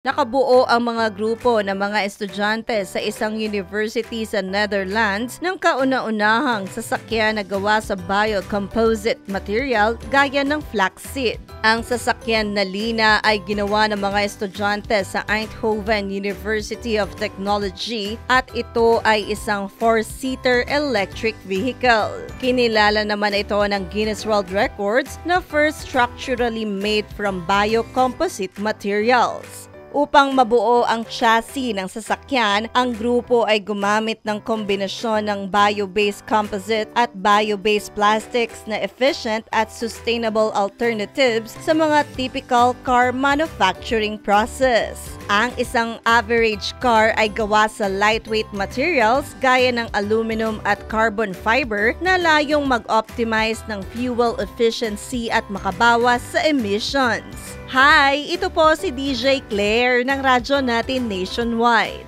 Nakabuo ang mga grupo ng mga estudyante sa isang university sa Netherlands ng kauna-unahang sasakyan na gawa sa biocomposite material gaya ng flaxseed. Ang sasakyan na Lina ay ginawa ng mga estudyante sa Eindhoven University of Technology at ito ay isang 4-seater electric vehicle. Kinilala naman ito ng Guinness World Records na first structurally made from biocomposite materials. Upang mabuo ang chassis ng sasakyan, ang grupo ay gumamit ng kombinasyon ng bio-based composite at bio-based plastics na efficient at sustainable alternatives sa mga typical car manufacturing process. Ang isang average car ay gawa sa lightweight materials gaya ng aluminum at carbon fiber na layong mag-optimize ng fuel efficiency at makabawas sa emissions. Hi! Ito po si DJ Claire ng radyo natin nationwide.